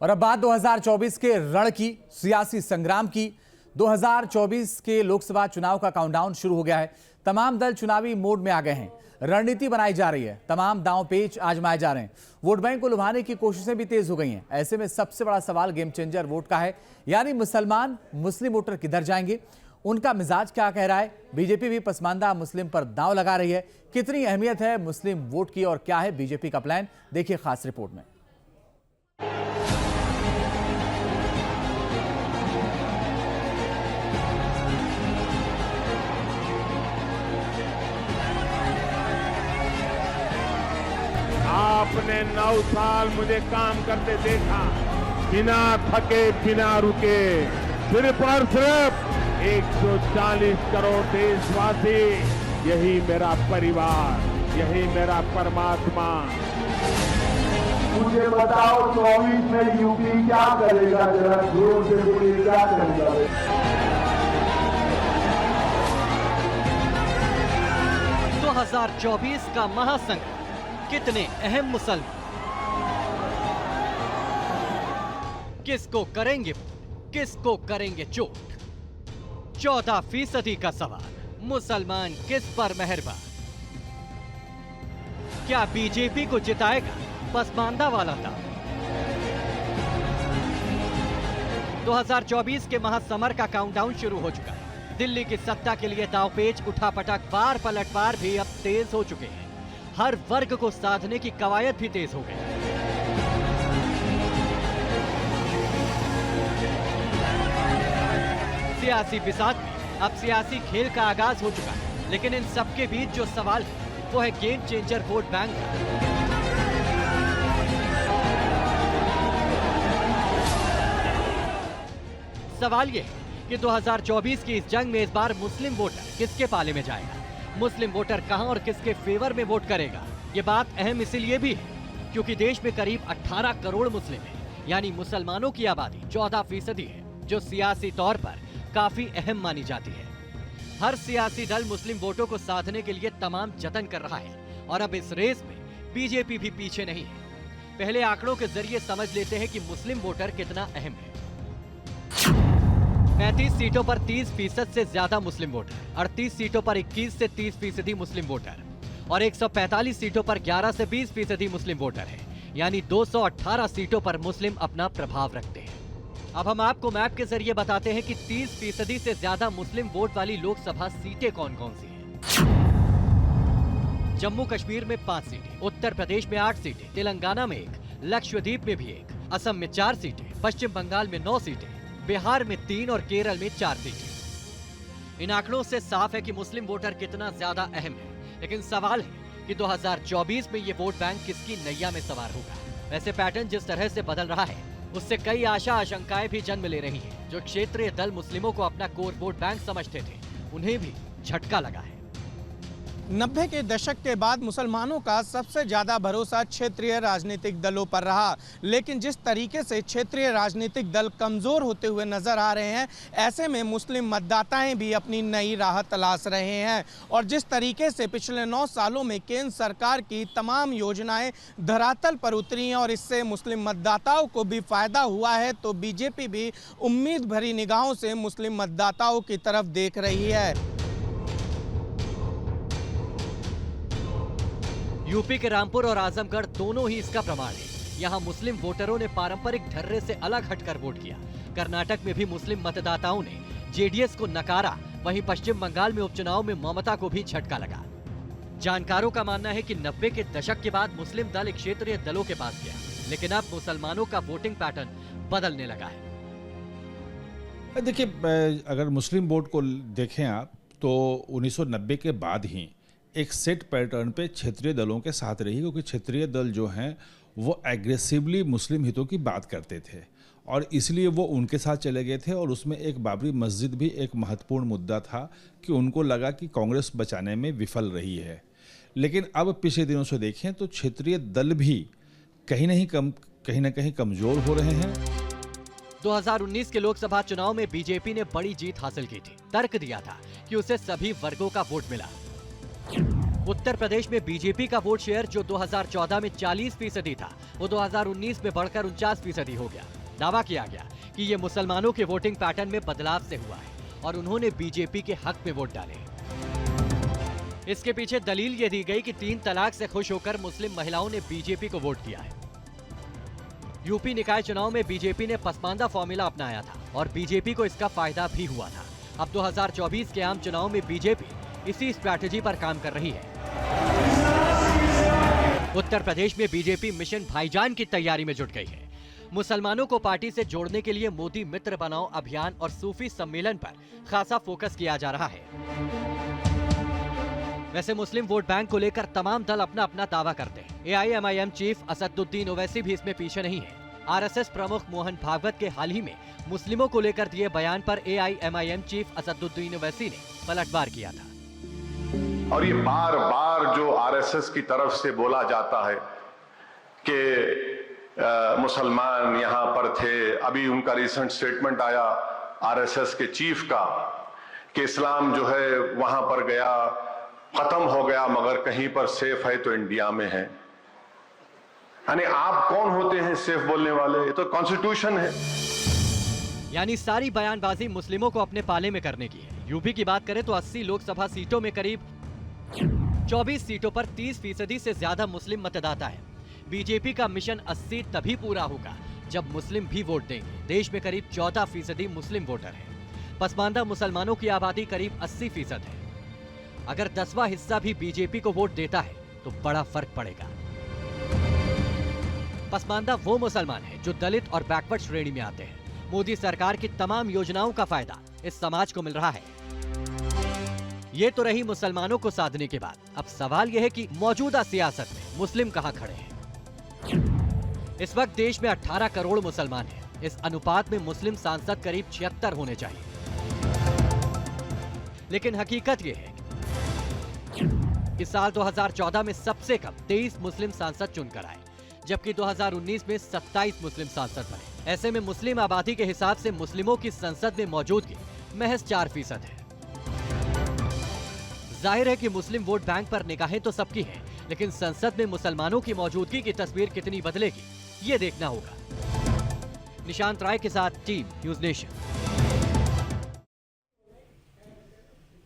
और अब बात 2024 के रण की, सियासी संग्राम की। 2024 के लोकसभा चुनाव का काउंटडाउन शुरू हो गया है। तमाम दल चुनावी मोड में आ गए हैं। रणनीति बनाई जा रही है, तमाम दांव पेच आजमाए जा रहे हैं। वोट बैंक को लुभाने की कोशिशें भी तेज हो गई हैं। ऐसे में सबसे बड़ा सवाल गेम चेंजर वोट का है, यानी मुसलमान मुस्लिम वोटर किधर जाएंगे, उनका मिजाज क्या कह रहा है। बीजेपी भी पसमानदा मुस्लिम पर दांव लगा रही है। कितनी अहमियत है मुस्लिम वोट की और क्या है बीजेपी का प्लान, देखिए खास रिपोर्ट में। आपने 9 साल मुझे काम करते देखा, बिना थके बिना रुके, सिर्फ और सिर्फ 140 करोड़ देशवासी, यही मेरा परिवार, यही मेरा परमात्मा। मुझे बताओ 24 में यूपी क्या करेगा, जरा जोर से बोलिए, क्या करेगा? 2024 का महासंघ, कितने अहम मुसलमान, किसको करेंगे किसको करेंगे चोट। 14% का सवाल, मुसलमान किस पर मेहरबान। क्या बीजेपी को जिताएगा पसमानदा वाला दांव। 2024 के महासमर का काउंटडाउन शुरू हो चुका है। दिल्ली की सत्ता के लिए दांवपेच, उठापटक, पार पलटवार भी अब तेज हो चुके हैं। हर वर्ग को साधने की कवायद भी तेज हो गई। सियासी बिसात में अब सियासी खेल का आगाज हो चुका है, लेकिन इन सबके बीच जो सवाल है वो है गेम चेंजर वोट बैंक का। सवाल ये है कि 2024 की इस जंग में इस बार मुस्लिम वोटर किसके पाले में जाएगा। मुस्लिम वोटर कहां और किसके फेवर में वोट करेगा। ये बात अहम इसीलिए भी है क्योंकि देश में करीब 18 करोड़ मुस्लिम हैं, यानी मुसलमानों की आबादी 14% है, जो सियासी तौर पर काफी अहम मानी जाती है। हर सियासी दल मुस्लिम वोटों को साधने के लिए तमाम जतन कर रहा है और अब इस रेस में बीजेपी भी पीछे नहीं है। पहले आंकड़ों के जरिए समझ लेते हैं कि मुस्लिम वोटर कितना अहम है। 35 सीटों पर 30% से ज्यादा मुस्लिम वोटर, 38 सीटों पर 21 से 30% मुस्लिम वोटर और 145 सीटों पर 11 से 20% मुस्लिम वोटर है, यानी 218 सीटों पर मुस्लिम अपना प्रभाव रखते हैं। अब हम आपको मैप के जरिए बताते हैं कि 30% से ज्यादा मुस्लिम वोट वाली लोकसभा सीटें कौन कौन सी हैं। जम्मू कश्मीर में 5 सीटें, उत्तर प्रदेश में 8 सीटें, तेलंगाना में 1, लक्षद्वीप में भी 1, असम में 4 सीटें, पश्चिम बंगाल में 9 सीटें, बिहार में 3 और केरल में 4 सीटें। इन आंकड़ों से साफ है कि मुस्लिम वोटर कितना ज्यादा अहम है, लेकिन सवाल है कि 2024 में ये वोट बैंक किसकी नैया में सवार होगा। वैसे पैटर्न जिस तरह से बदल रहा है उससे कई आशा आशंकाएं भी जन्म ले रही हैं। जो क्षेत्रीय दल मुस्लिमों को अपना कोर वोट बैंक समझते थे, उन्हें भी झटका लगा है। 90 के दशक के बाद मुसलमानों का सबसे ज़्यादा भरोसा क्षेत्रीय राजनीतिक दलों पर रहा, लेकिन जिस तरीके से क्षेत्रीय राजनीतिक दल कमज़ोर होते हुए नज़र आ रहे हैं, ऐसे में मुस्लिम मतदाताएं भी अपनी नई राह तलाश रहे हैं। और जिस तरीके से पिछले 9 सालों में केंद्र सरकार की तमाम योजनाएं धरातल पर उतरी हैं और इससे मुस्लिम मतदाताओं को भी फ़ायदा हुआ है, तो बीजेपी भी उम्मीद भरी निगाहों से मुस्लिम मतदाताओं की तरफ देख रही है। यूपी के रामपुर और आजमगढ़ दोनों ही इसका प्रमाण है। यहाँ मुस्लिम वोटरों ने पारंपरिक ढर्रे से अलग हटकर वोट किया। कर्नाटक में भी मुस्लिम मतदाताओं ने जेडीएस को नकारा, वहीं पश्चिम बंगाल में उपचुनाव में ममता को भी झटका लगा। जानकारों का मानना है कि 90 के दशक के बाद मुस्लिम दल क्षेत्रीय दलों के पास गया, लेकिन अब मुसलमानों का वोटिंग पैटर्न बदलने लगा है। देखिए, अगर मुस्लिम वोट को देखें आप, तो 1990 के बाद ही एक सेट पैटर्न पे क्षेत्रीय दलों के साथ रही, क्योंकि क्षेत्रीय दल जो हैं वो एग्रेसिवली मुस्लिम हितों की बात करते थे और इसलिए वो उनके साथ चले गए थे। और उसमें एक बाबरी मस्जिद भी एक महत्वपूर्ण मुद्दा था कि उनको लगा कि कांग्रेस बचाने में विफल रही है। लेकिन अब पिछले दिनों से देखें तो क्षेत्रीय दल भी कहीं ना कहीं कमज़ोर हो रहे हैं। 2019 के लोकसभा चुनाव में बीजेपी ने बड़ी जीत हासिल की थी। तर्क दिया था कि उसे सभी वर्गों का वोट मिला। उत्तर प्रदेश में बीजेपी का वोट शेयर जो 2014 में 40% था, वो 2019 में बढ़कर 49% हो गया। दावा किया गया कि ये मुसलमानों के वोटिंग पैटर्न में बदलाव से हुआ है और उन्होंने बीजेपी के हक में वोट डाले। इसके पीछे दलील ये दी गई कि 3 तलाक से खुश होकर मुस्लिम महिलाओं ने बीजेपी को वोट किया है। यूपी निकाय चुनाव में बीजेपी ने पसमानदा फॉर्मूला अपनाया था और बीजेपी को इसका फायदा भी हुआ था। अब 2024 के आम चुनाव में बीजेपी इसी स्ट्रैटेजी पर काम कर रही है। उत्तर प्रदेश में बीजेपी मिशन भाईजान की तैयारी में जुट गई है। मुसलमानों को पार्टी से जोड़ने के लिए मोदी मित्र बनाओ अभियान और सूफी सम्मेलन पर खासा फोकस किया जा रहा है। वैसे मुस्लिम वोट बैंक को लेकर तमाम दल अपना अपना दावा करते हैं। AIMIM चीफ असदुद्दीन ओवैसी भी इसमें पीछे नहीं है। RSS प्रमुख मोहन भागवत के हाल ही में मुस्लिमों को लेकर दिए बयान पर AIMIM चीफ असदुद्दीन ओवैसी ने पलटवार किया था। और ये बार बार जो RSS की तरफ से बोला जाता है कि मुसलमान यहाँ पर थे, अभी उनका रिसेंट स्टेटमेंट आया RSS के चीफ का कि इस्लाम जो है वहां पर गया, खत्म हो गया, मगर कहीं पर सेफ है तो इंडिया में है। यानी आप कौन होते हैं सेफ बोलने वाले? ये तो कॉन्स्टिट्यूशन है। यानी सारी बयानबाजी मुस्लिमों को अपने पाले में करने की है। यूपी की बात करें तो 80 लोकसभा सीटों में करीब 24 सीटों पर 30% से ज्यादा मुस्लिम मतदाता है। बीजेपी का मिशन 80 तभी पूरा होगा जब मुस्लिम भी वोट देंगे। देश में करीब 14% मुस्लिम वोटर हैं। पसमानदा मुसलमानों की आबादी करीब 80% है। अगर 10वां हिस्सा भी बीजेपी को वोट देता है तो बड़ा फर्क पड़ेगा। पसमानदा वो मुसलमान हैं जो दलित और बैकवर्ड श्रेणी में आते हैं। मोदी सरकार की तमाम योजनाओं का फायदा इस समाज को मिल रहा है। ये तो रही मुसलमानों को साधने के बाद। अब सवाल यह है कि मौजूदा सियासत में मुस्लिम कहां खड़े हैं। इस वक्त देश में 18 करोड़ मुसलमान हैं। इस अनुपात में मुस्लिम सांसद करीब 76 होने चाहिए। लेकिन हकीकत यह है कि साल 2014 में सबसे कम 23 मुस्लिम सांसद चुनकर आए, जबकि 2019 में 27 मुस्लिम सांसद बने। ऐसे में मुस्लिम आबादी के हिसाब से मुस्लिमों की संसद में मौजूदगी महज 4% है। जाहिर है कि मुस्लिम वोट बैंक पर निगाहें तो सबकी हैं, लेकिन संसद में मुसलमानों की मौजूदगी की तस्वीर कितनी बदलेगी, ये देखना होगा। निशांत राय के साथ टीम न्यूज नेशन।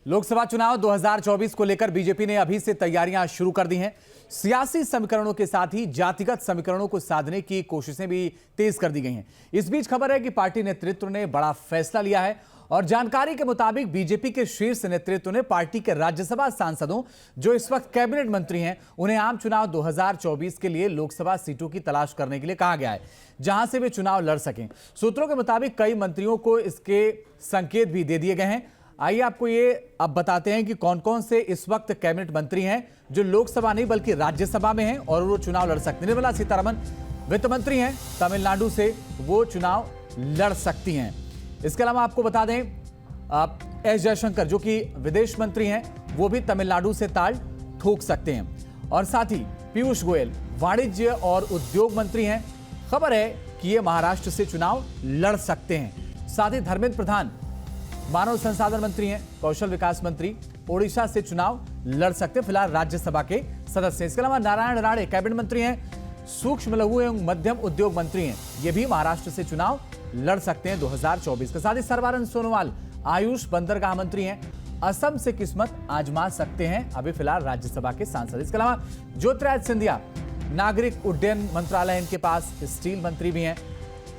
लोकसभा चुनाव 2024 को लेकर बीजेपी ने अभी से तैयारियां शुरू कर दी हैं। सियासी समीकरणों के साथ ही जातिगत समीकरणों को साधने की कोशिशें भी तेज कर दी गई हैं। इस बीच खबर है कि पार्टी नेतृत्व ने बड़ा फैसला लिया है और जानकारी के मुताबिक बीजेपी के शीर्ष नेतृत्व ने पार्टी के राज्यसभा सांसदों जो इस वक्त कैबिनेट मंत्री हैं, उन्हें आम चुनाव 2024 के लिए लोकसभा सीटों की तलाश करने के लिए कहा गया है, जहां से वे चुनाव लड़ सकें। सूत्रों के मुताबिक कई मंत्रियों को इसके संकेत भी दे दिए गए हैं। आइए आपको ये अब बताते हैं कि कौन कौन से इस वक्त कैबिनेट मंत्री हैं जो लोकसभा नहीं बल्कि राज्यसभा में हैं और वो चुनाव लड़ सकते हैं। निर्मला सीतारमण वित्त मंत्री हैं, तमिलनाडु से वो चुनाव लड़ सकती हैं। इसके अलावा आपको बता दें एस जयशंकर जो कि विदेश मंत्री हैं, वो भी तमिलनाडु से ताल ठोक सकते हैं। और साथ ही पीयूष गोयल वाणिज्य और उद्योग मंत्री हैं। खबर है कि ये महाराष्ट्र से चुनाव लड़ सकते हैं। साथ ही धर्मेंद्र प्रधान मानव संसाधन मंत्री हैं, कौशल विकास मंत्री ओडिशा से चुनाव लड़ सकते हैं, फिलहाल राज्यसभा के सदस्य। इसके अलावा नारायण राणे कैबिनेट मंत्री हैं, सूक्ष्म लघु एवं मध्यम उद्योग मंत्री हैं, ये भी महाराष्ट्र से चुनाव लड़ सकते हैं 2024 के। साथ ही सर्बानंद सोनोवाल आयुष बंदरगाह मंत्री हैं, असम से किस्मत आजमा सकते हैं, अभी फिलहाल राज्यसभा के सांसद। इसके अलावा ज्योतिरादित्य सिंधिया नागरिक उड्डयन मंत्रालय इनके पास, स्टील मंत्री भी हैं।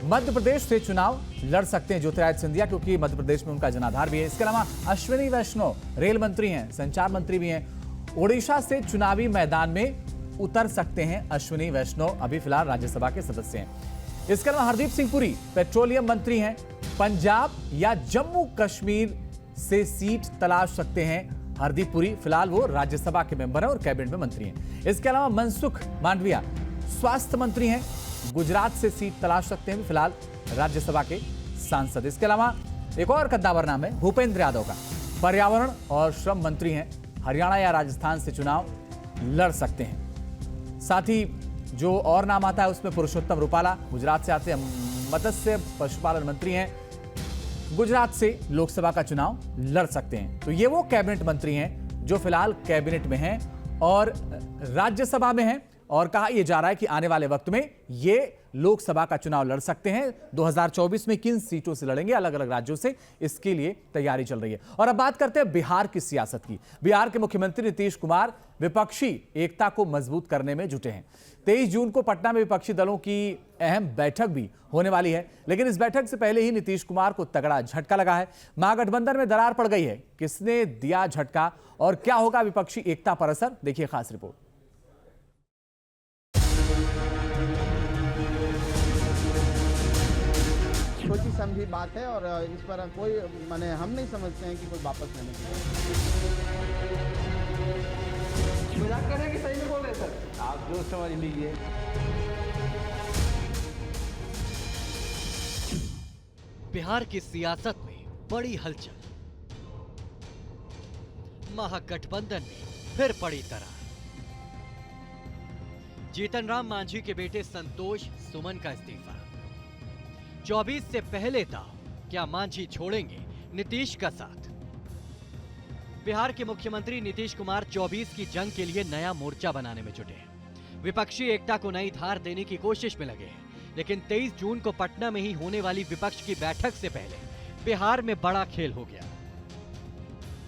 मध्य प्रदेश से चुनाव लड़ सकते हैं ज्योतिरादित्य सिंधिया क्योंकि मध्य प्रदेश में उनका जनाधार भी है। इसके अलावा अश्विनी वैष्णव रेल मंत्री हैं, संचार मंत्री भी हैं। ओडिशा से चुनावी मैदान में उतर सकते हैं अश्विनी वैष्णव, अभी फिलहाल राज्यसभा के सदस्य हैं। इसके अलावा हरदीप सिंह पुरी पेट्रोलियम मंत्री हैं, पंजाब या जम्मू कश्मीर से सीट तलाश सकते हैं हरदीप पुरी, फिलहाल वो राज्यसभा के मेंबर हैं और कैबिनेट में मंत्री हैं। इसके अलावा मनसुख मांडविया स्वास्थ्य मंत्री हैं, गुजरात से सीट तलाश सकते हैं, फिलहाल राज्यसभा के सांसद। इसके अलावा एक और कद्दावर नाम है भूपेंद्र यादव का, पर्यावरण और श्रम मंत्री हैं, हरियाणा या राजस्थान से चुनाव लड़ सकते हैं। साथ ही जो और नाम आता है उसमें पुरुषोत्तम रूपाला गुजरात से आते हैं, मत्स्य पशुपालन मंत्री हैं, गुजरात से लोकसभा का चुनाव लड़ सकते हैं। तो ये वो कैबिनेट मंत्री हैं जो फिलहाल कैबिनेट में हैं और राज्यसभा में हैं और कहा यह जा रहा है कि आने वाले वक्त में ये लोकसभा का चुनाव लड़ सकते हैं। 2024 में किन सीटों से लड़ेंगे, अलग अलग राज्यों से, इसके लिए तैयारी चल रही है। और अब बात करते हैं बिहार की सियासत की। बिहार के मुख्यमंत्री नीतीश कुमार विपक्षी एकता को मजबूत करने में जुटे हैं। 23 जून को पटना में विपक्षी दलों की अहम बैठक भी होने वाली है, लेकिन इस बैठक से पहले ही नीतीश कुमार को तगड़ा झटका लगा है। महागठबंधन में दरार पड़ गई है। किसने दिया झटका और क्या होगा विपक्षी एकता पर असर, देखिए खास रिपोर्ट। सोची समझी बात है और इस पर कोई माने हम नहीं समझते हैं कि कोई वापस लेने की। मजाक कर रहे हैं कि सही में बोल रहे हैं सर? आप जो समझ लीजिए। बिहार की सियासत में बड़ी हलचल। महागठबंधन में फिर पड़ी दरार। जीतन राम मांझी के बेटे संतोष सुमन का इस्तीफा। 24 से पहले दांव, क्या मांझी छोड़ेंगे नीतीश का साथ? बिहार के मुख्यमंत्री नीतीश कुमार 24 की जंग के लिए नया मोर्चा बनाने में जुटे हैं। विपक्षी एकता को नई धार देने की कोशिश में लगे हैं, लेकिन 23 जून को पटना में ही होने वाली विपक्ष की बैठक से पहले बिहार में बड़ा खेल हो गया।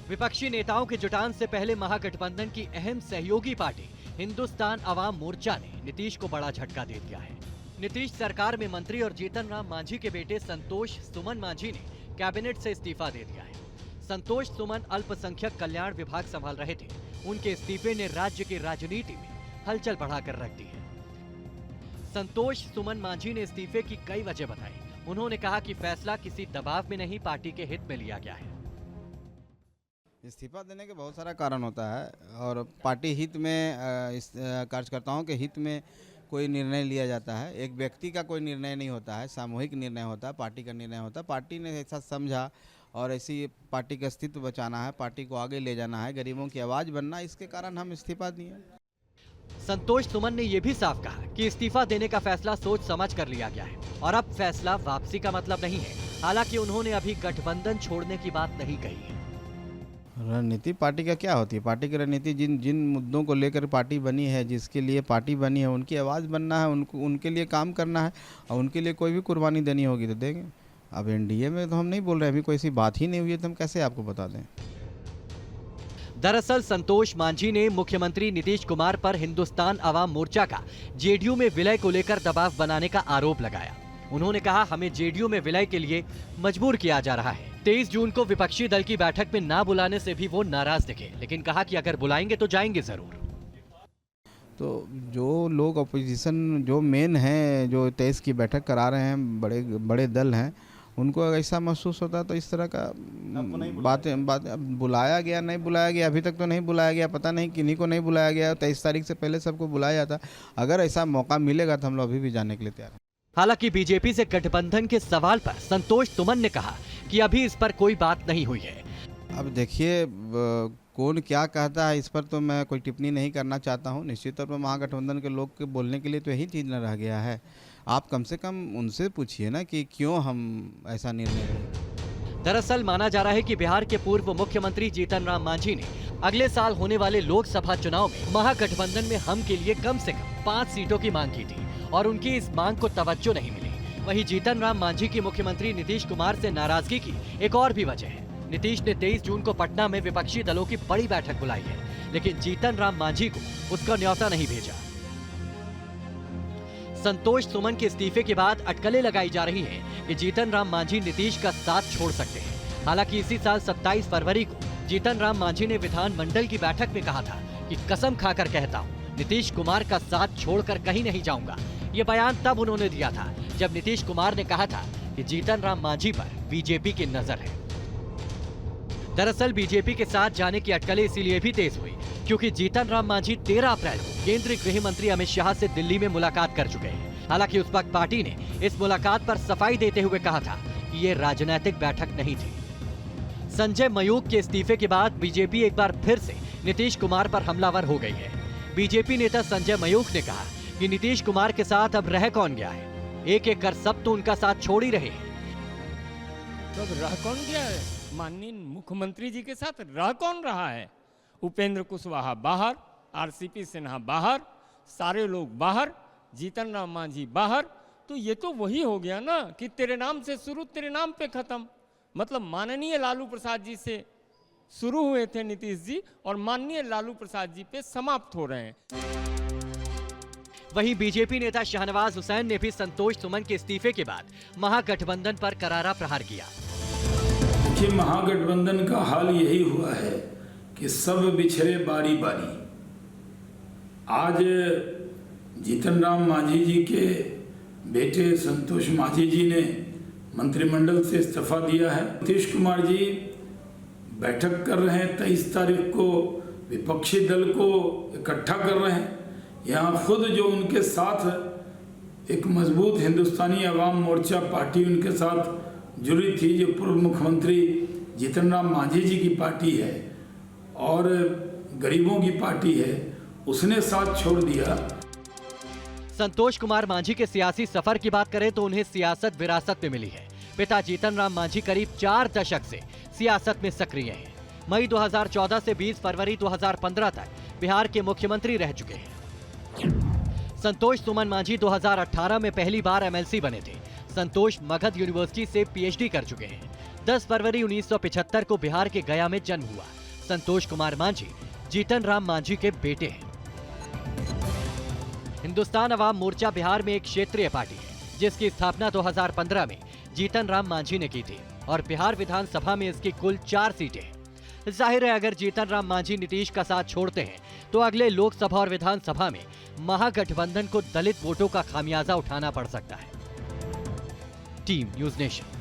विपक्षी नेताओं के जुटान से पहले महागठबंधन की अहम सहयोगी पार्टी हिंदुस्तान अवाम मोर्चा ने नीतीश को बड़ा झटका दे दिया है। नीतीश सरकार में मंत्री और जीतन राम मांझी के बेटे संतोष सुमन मांझी ने कैबिनेट से इस्तीफा दे दिया है। संतोष सुमन अल्पसंख्यक कल्याण विभाग संभाल रहे थे। उनके इस्तीफे ने राज्य की राजनीति में हलचल बढ़ाकर रख दी है। संतोष सुमन मांझी ने इस्तीफे की कई वजह बताई। उन्होंने कहा कि फैसला किसी दबाव में नहीं, पार्टी के हित में लिया गया है। इस्तीफा देने के बहुत सारा कारण होता है और पार्टी हित में कार्यकर्ताओं के हित में कोई निर्णय लिया जाता है। एक व्यक्ति का कोई निर्णय नहीं होता है, सामूहिक निर्णय होता है, पार्टी का निर्णय होता है। पार्टी ने ऐसा समझा और ऐसी पार्टी का अस्तित्व बचाना है, पार्टी को आगे ले जाना है, गरीबों की आवाज़ बनना, इसके कारण हम इस्तीफा दिए। संतोष सुमन ने यह भी साफ कहा कि इस्तीफा देने का फैसला सोच समझ कर लिया गया है और अब फैसला वापसी का मतलब नहीं है। हालांकि उन्होंने अभी गठबंधन छोड़ने की बात नहीं कही है। रणनीति पार्टी का क्या होती है? पार्टी की रणनीति जिन मुद्दों को लेकर पार्टी बनी है, जिसके लिए पार्टी बनी है, उनकी आवाज़ बनना है, उनके लिए काम करना है और उनके लिए कोई भी कुर्बानी देनी होगी तो देंगे। अब एनडीए में तो हम नहीं बोल रहे, अभी कोई ऐसी बात ही नहीं हुई है तो हम कैसे आपको बता दें। दरअसल संतोष मांझी ने मुख्यमंत्री नीतीश कुमार पर हिंदुस्तान अवाम मोर्चा का जेडीयू में विलय को लेकर दबाव बनाने का आरोप लगाया। उन्होंने कहा, हमें जेडीयू में विलय के लिए मजबूर किया जा रहा है। 23 जून को विपक्षी दल की बैठक में ना बुलाने से भी वो नाराज दिखे, लेकिन कहा कि अगर बुलाएंगे तो जाएंगे जरूर। तो जो लोग अपोजिशन जो मेन हैं, जो 23 की बैठक करा रहे हैं, बड़े दल हैं, उनको ऐसा महसूस होता है तो इस तरह का बात बुलाया गया नहीं बुलाया गया, अभी तक तो नहीं बुलाया गया, पता नहीं किन्हीं को नहीं बुलाया गया। 23 तारीख से पहले सबको बुलाया जाता। अगर ऐसा मौका मिलेगा तो हम लोग अभी भी जाने के लिए तैयार हैं। हालांकि बीजेपी से गठबंधन के सवाल पर संतोष सुमन ने कहा कि अभी इस पर कोई बात नहीं हुई है। अब देखिए कौन क्या कहता है, इस पर तो मैं कोई टिप्पणी नहीं करना चाहता हूं। निश्चित तौर पर महागठबंधन के लोग के बोलने के लिए तो यही चीज़ न रह गया है। आप कम से कम उनसे पूछिए ना कि क्यों हम ऐसा निर्णय लें। दरअसल माना जा रहा है कि बिहार के पूर्व मुख्यमंत्री जीतन राम मांझी ने अगले साल होने वाले लोकसभा चुनाव में महागठबंधन में हम के लिए कम से कम 5 सीटों की मांग की थी और उनकी इस मांग को तवज्जो नहीं मिली। वहीं जीतन राम मांझी की मुख्यमंत्री नीतीश कुमार से नाराजगी की एक और भी वजह है। नीतीश ने 23 जून को पटना में विपक्षी दलों की बड़ी बैठक बुलाई है, लेकिन जीतन राम मांझी को उसका न्योता नहीं भेजा। संतोष सुमन के इस्तीफे के बाद अटकलें लगाई जा रही हैं कि जीतन राम मांझी नीतीश का साथ छोड़ सकते हैं। हालांकि इसी साल 27 फरवरी को जीतन राम मांझी ने विधानमंडल की बैठक में कहा था कि कसम खाकर कहता हूं, नीतीश कुमार का साथ छोड़कर कहीं नहीं जाऊंगा। ये बयान तब उन्होंने दिया था जब नीतीश कुमार ने कहा था कि जीतन राम मांझी पर बीजेपी की नजर है। दरअसल बीजेपी के साथ जाने की अटकलें इसीलिए भी तेज हुई क्योंकि जीतन राम मांझी 13 अप्रैल को केंद्रीय गृह मंत्री अमित शाह से दिल्ली में मुलाकात कर चुके हैं। हालांकि उस वक्त पार्टी ने इस मुलाकात पर सफाई देते हुए कहा था कि ये राजनीतिक बैठक नहीं थी। संजय मयूख के इस्तीफे के बाद बीजेपी एक बार फिर से नीतीश कुमार पर हमलावर हो गई है। बीजेपी नेता संजय मयूख ने कहा कि नीतीश कुमार के साथ अब रह कौन गया है, एक एक कर सब तो उनका साथ छोड़ ही रहे हैं। तो रह कौन गया है? माननीय मुख्यमंत्री जी के साथ रह कौन रहा है? उपेंद्र कुशवाहा बाहर, आरसीपी सिन्हा बाहर, सारे लोग बाहर, जीतन राम मांझी बाहर। तो ये तो वही हो गया ना कि तेरे नाम से शुरू तेरे नाम पे खत्म। मतलब माननीय लालू प्रसाद जी से शुरू हुए थे नीतीश जी और माननीय लालू प्रसाद जी पे समाप्त हो रहे हैं। वहीं बीजेपी नेता शाहनवाज हुसैन ने भी संतोष सुमन के इस्तीफे के बाद महागठबंधन पर करारा प्रहार किया। कि महागठबंधन का हाल यही हुआ है कि सब बिछड़े बारी बारी। आज जीतन राम मांझी जी के बेटे संतोष मांझी जी ने मंत्रिमंडल से इस्तीफा दिया है। नीतीश कुमार जी बैठक कर रहे हैं, 23 तारीख को विपक्षी दल को इकट्ठा कर रहे हैं। यहाँ खुद जो उनके साथ एक मजबूत हिंदुस्तानी अवाम मोर्चा पार्टी उनके साथ जुड़ी थी, जो पूर्व मुख्यमंत्री जीतन राम मांझी जी की पार्टी है और गरीबों की पार्टी है, उसने साथ छोड़ दिया। संतोष कुमार मांझी के सियासी सफर की बात करें तो उन्हें सियासत विरासत में मिली है। पिता जीतन राम मांझी करीब 4 दशक से सियासत में सक्रिय हैं। मई 2014 से 20 फरवरी 2015 तक बिहार के मुख्यमंत्री रह चुके हैं। संतोष सुमन मांझी 2018 में पहली बार एमएलसी बने थे। संतोष मगध यूनिवर्सिटी से पीएचडी कर चुके हैं। 10 फरवरी 1975 को बिहार के गया में जन्म हुआ। संतोष कुमार मांझी जीतन राम मांझी के बेटे हैं। हिंदुस्तान अवाम मोर्चा बिहार में एक क्षेत्रीय पार्टी है जिसकी स्थापना 2015 में जीतन राम मांझी ने की थी और बिहार विधानसभा में इसकी कुल 4 सीटें हैं। जाहिर है अगर जीतन राम मांझी नीतीश का साथ छोड़ते हैं तो अगले लोकसभा और विधानसभा में महागठबंधन को दलित वोटों का खामियाजा उठाना पड़ सकता है। Team news nation.